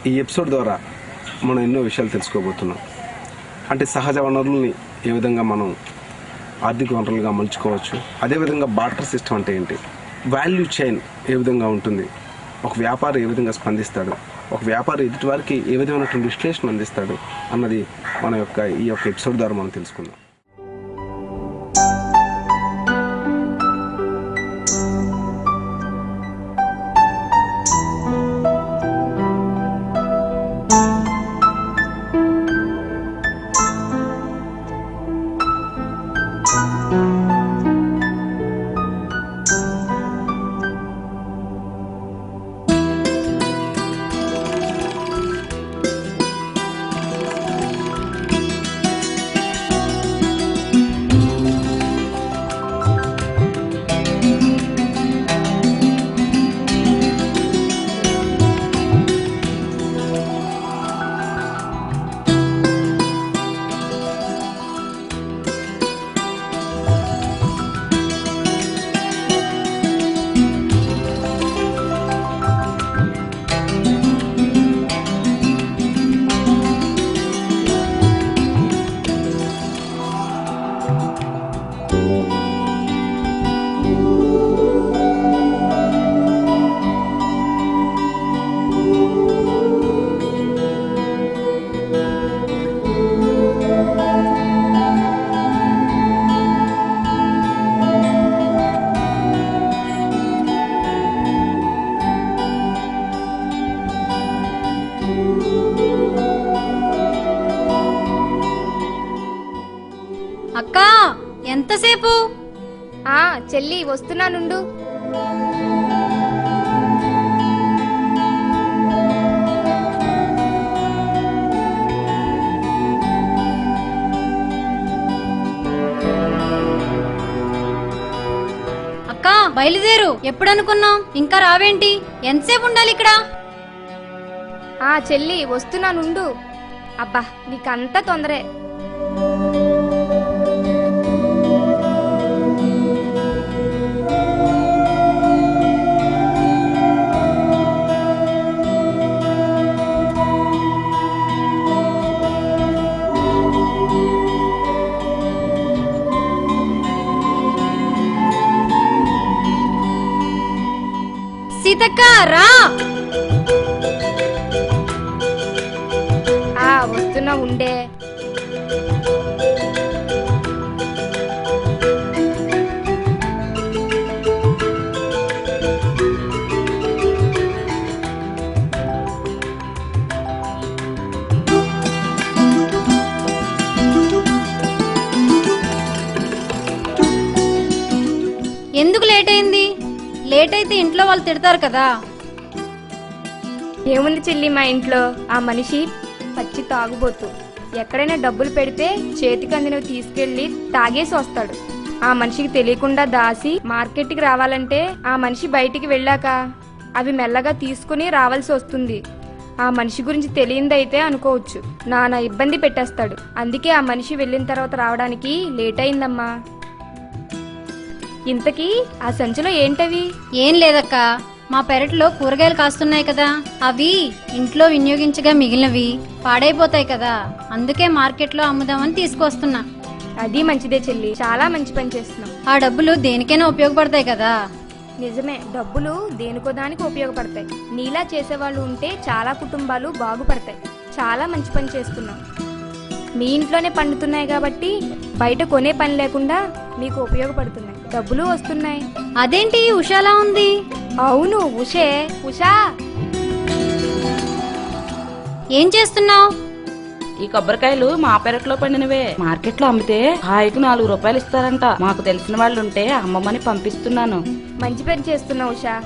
ఈ ఎపిసోడ్ ద్వారా మనం ఎన్నో విషయాలు తెలుసుకోబోతున్నాం. అంటే సహజ వనరుల్ని ఏ విధంగా మనం ఆర్థిక వనరులుగా మలుచుకోవచ్చు, అదేవిధంగా బార్టర్ సిస్టమ్ అంటే ఏంటి, వాల్యూ చైన్ ఏ విధంగా ఉంటుంది, ఒక వ్యాపారి ఏ విధంగా స్పందిస్తాడు, ఒక వ్యాపారి ఎదుటి వారికి ఏ విధమైనటువంటి విశ్లేషణ అందిస్తాడు అన్నది ఈ యొక్క ఎపిసోడ్ ద్వారా మనం తెలుసుకుందాం. అక్కా, ఎంతసేపు? చెల్లి వస్తున్నానుండు. అక్కా బయలుదేరు. ఎప్పుడనుకున్నాం, ఇంకా రావేంటి? ఎంతసేపు ఉండాలి ఇక్కడ? చెల్లి వస్తున్నానుండు. అబ్బా నీకంతా తొందరే. సీతక్క రా. వస్తున్నా ఉండే. ఎందుకు లేట్ అయింది? లేట్ అయితే ఇంట్లో వాళ్ళు తిడతారు కదా. ఏముంది చెల్లి, మా ఇంట్లో ఆ మనిషి పచ్చి తాగుబోతు. ఎక్కడైనా డబ్బులు పెడితే చేతికి అందినవి తీసుకెళ్లి తాగేసి వస్తాడు. ఆ మనిషికి తెలియకుండా దాసి మార్కెట్కి రావాలంటే ఆ మనిషి బయటికి వెళ్ళాక అవి మెల్లగా తీసుకుని రావాల్సి వస్తుంది. ఆ మనిషి గురించి తెలియందైతే అనుకోవచ్చు, నానా ఇబ్బంది పెట్టేస్తాడు. అందుకే ఆ మనిషి వెళ్ళిన తర్వాత రావడానికి లేట్ అయిందమ్మా. ఇంతకీ ఆ సంచిలో ఏంటవి? ఏం లేదక్కా, మా పెరట్లో కూరగాయలు కాస్తున్నాయి కదా, అవి ఇంట్లో వినియోగించగా మిగిలినవి పాడైపోతాయి కదా, అందుకే మార్కెట్లో అమ్ముదామని తీసుకొస్తున్నా. అది మంచిదే చెల్లి, చాలా మంచి పని చేస్తున్నావు. ఆ డబ్బులు దేనికైనా ఉపయోగపడతాయి కదా. నిజమే, డబ్బులు దేనికో దానికి ఉపయోగపడతాయి. నీలా చేసేవాళ్ళు ఉంటే చాలా కుటుంబాలు బాగుపడతాయి. చాలా మంచి పని చేస్తున్నావు. మీ ఇంట్లోనే పండుతున్నాయి కాబట్టి బయట కొనే పని లేకుండా మీకు ఉపయోగపడుతున్నాయి, డబ్బులు వస్తున్నాయి. అదేంటి ఉషాలా ఉంది? అవును ఉషే. ఉషా, ఏం చేస్తున్నావు? ఈ కొబ్బరికాయలు మా పెరట్లో పండినవే. మార్కెట్లో అమ్మితే హాయికి 4 రూపాయలు ఇస్తారంట. మాకు తెలిసిన వాళ్ళు ఉంటే అమ్మమ్మని పంపిస్తున్నాను. మంచి పని చేస్తున్నావు ఉషా.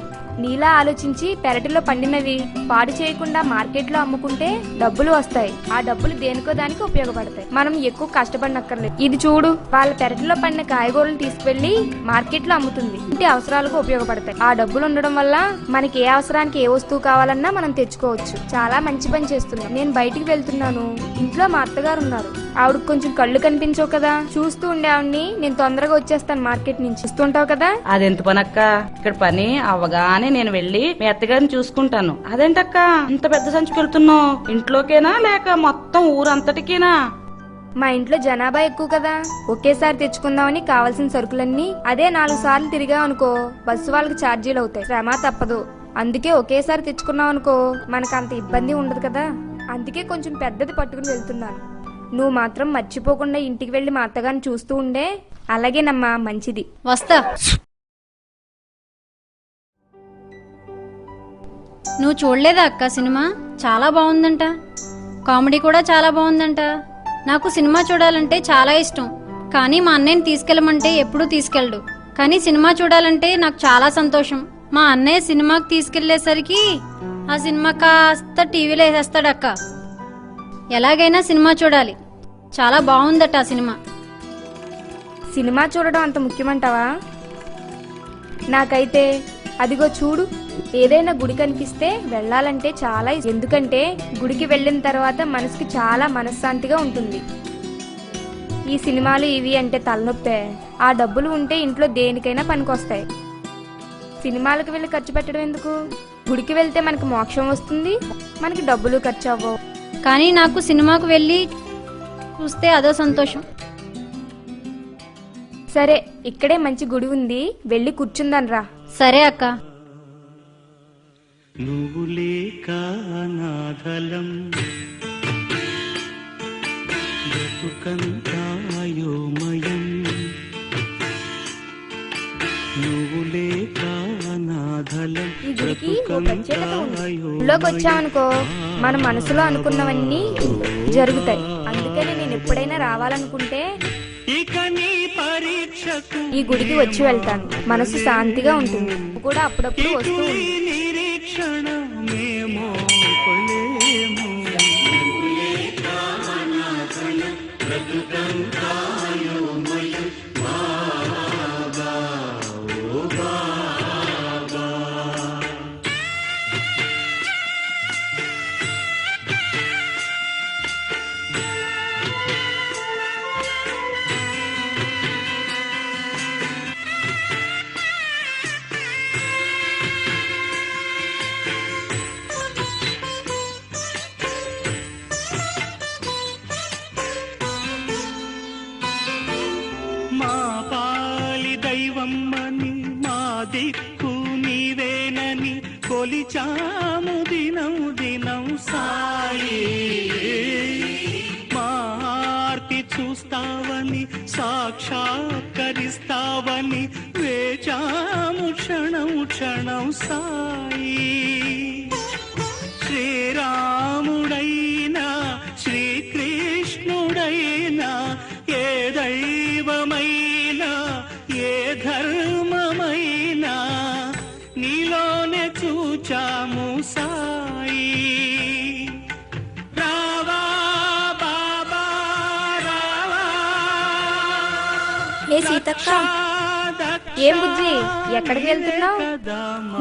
నీలా ఆలోచించి పెరటిలో పండినవి పాడు చేయకుండా మార్కెట్లో అమ్ముకుంటే డబ్బులు వస్తాయి. ఆ డబ్బులు దేనికో దానికి ఉపయోగపడతాయి. మనం ఎక్కువ కష్టపడనక్కర్లేదు. ఇది చూడు, వాళ్ళ పెరటిలో పండిన కాయగూరలు తీసుకువెళ్లి మార్కెట్లో అమ్ముతుంది. ఇంటి అవసరాలకు ఉపయోగపడతాయి. ఆ డబ్బులు ఉండడం వల్ల మనకి ఏ అవసరానికి ఏ వస్తువు కావాలన్నా మనం తెచ్చుకోవచ్చు. చాలా మంచి పని చేస్తున్నాం. నేను బయటికి వెళ్తున్నాను, ఇంట్లో మా అత్తగారు ఉన్నారు. ఆవిడకి కొంచెం కళ్ళు కనిపించవు కదా, చూస్తూ ఉండే ఆవిడ్ని. నేను తొందరగా వచ్చేస్తాను మార్కెట్ నుంచి. ఇస్తుంటావు కదా. అదెంత పనక్క, ఇక్కడ పని అవగానే కానీ నేను వెళ్ళి మీ అత్తగారిని చూసుకుంటాను. అదేంటక్క ఇంత పెద్ద సంచి వెళ్తున్నావు? ఇంట్లోకేనా లేక మొత్తం ఊరంతటికేనా? మా ఇంట్లో జనాభా ఎక్కువ కదా, ఒకేసారి తెచ్చుకుందామని కావాల్సిన సరుకులన్నీ అదే 4 సార్లు తిరిగా అనుకో బస్సు వాళ్ళకి ఛార్జీలు అవుతాయి, శ్రమ తప్పదు. అందుకే ఒకేసారి తెచ్చుకున్నాం అనుకో మనకు అంత ఇబ్బంది ఉండదు కదా, అందుకే కొంచెం పెద్దది పట్టుకుని వెళ్తున్నాను. నువ్వు మాత్రం మర్చిపోకుండా ఇంటికి వెళ్ళి మా అత్తగారిని చూస్తూ ఉండే. అలాగేనమ్మా, మంచిది. వస్తా. నువ్వు చూడలేదా అక్క సినిమా? చాలా బాగుందంట, కామెడీ కూడా చాలా బాగుందంట. నాకు సినిమా చూడాలంటే చాలా ఇష్టం, కానీ మా అన్నయ్యని తీసుకెళ్ళమంటే ఎప్పుడూ తీసుకెళ్ళడు. కానీ సినిమా చూడాలంటే నాకు చాలా సంతోషం. మా అన్నయ్య సినిమాకి తీసుకెళ్లేసరికి ఆ సినిమా కాస్త టీవీలో వేసేస్తాడు అక్క. ఎలాగైనా సినిమా చూడాలి, చాలా బాగుందట ఆ సినిమా. సినిమా చూడడం అంత ముఖ్యమంటావా? నాకైతే అదిగో చూడు, ఏదైనా గుడి కనిపిస్తే వెళ్ళాలంటే చాలా ఎందుకంటే గుడికి వెళ్ళిన తర్వాత మనసుకి చాలా మనశ్శాంతిగా ఉంటుంది. ఈ సినిమాలు ఇవి అంటే తలనొప్పే. ఆ డబ్బులు ఉంటే ఇంట్లో దేనికైనా పనికొస్తాయి. సినిమాలకు వెళ్ళి ఖర్చు పెట్టడం ఎందుకు? గుడికి వెళ్తే మనకి మోక్షం వస్తుంది, మనకి డబ్బులు ఖర్చు అవ్వవు. కానీ నాకు సినిమాకు వెళ్ళి చూస్తే అదో సంతోషం. సరే, ఇక్కడే మంచి గుడి ఉంది, వెళ్ళి కూర్చుందాన్ రా. సరే అక్క. నువ్వు లేక అనాథలం బ్రతుకంతాయోమయం, నువ్వు లేక అనాథలం ఈ గుడికి ఓ ప్రత్యేకత ఉంది. గుడిలోకి వచ్చామనుకో మన మనసులో అనుకున్నవన్నీ జరుగుతాయి. అందుకని నేను ఎప్పుడైనా రావాలనుకుంటే ఇక నీ పరీక్షకు ఈ గుడికి వచ్చి వెళ్తాను. మనసు శాంతిగా ఉంటుంది. నువ్వు కూడా అప్పుడప్పుడు వస్తూ ఉండు. నిరీక్షణ మేమో కొలేము. మా పాలి దైవమ్మని, మా దిక్కు నీవేనని కొలిచాము దినం దినం సాయి. మా ఆర్తి చూస్తావని, సాక్షాత్కరిస్తావని వేచాము క్షణం క్షణం సాయి. శ్రీరాముడైనా శ్రీకృష్ణుడైనా ఏ దైవమైనా ఏ ధర్మమైనా నీలోనే చూచాము సాయి. రావా బాబా రావా. ఏ సీతక్క, ఏం బుజ్జి, ఎక్కడికి వెళ్తున్నావు?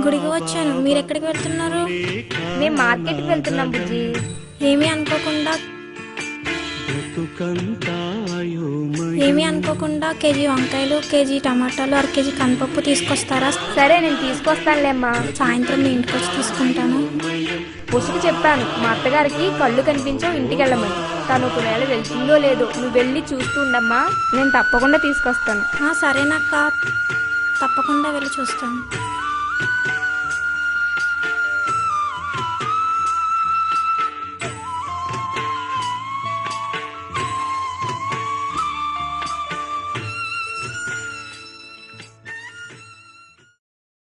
గుడికి వచ్చాను. మీరెక్కడికి వెళ్తున్నారు? మేము మార్కెట్కి వెళ్తున్నాం బుజ్జి. ఏమీ అనుకోకుండా కేజీ వంకాయలు, కేజీ టమాటాలు, 1/2 కేజీ కందిపప్పు తీసుకొస్తారా? సరే, నేను తీసుకొస్తానులేమ్మా. సాయంత్రం మీ ఇంటికి వచ్చి తీసుకుంటాను. ఉసుకు చెప్పాను మా అత్తగారికి కళ్ళు కనిపించవు, ఇంటికి వెళ్ళమని. తను ఒకవేళ వెళ్తుందో లేదో నువ్వు వెళ్ళి చూస్తూ ఉండమ్మా, నేను తప్పకుండా తీసుకొస్తాను. సరేనక్క, తప్పకుండా వెళ్ళి చూస్తాను.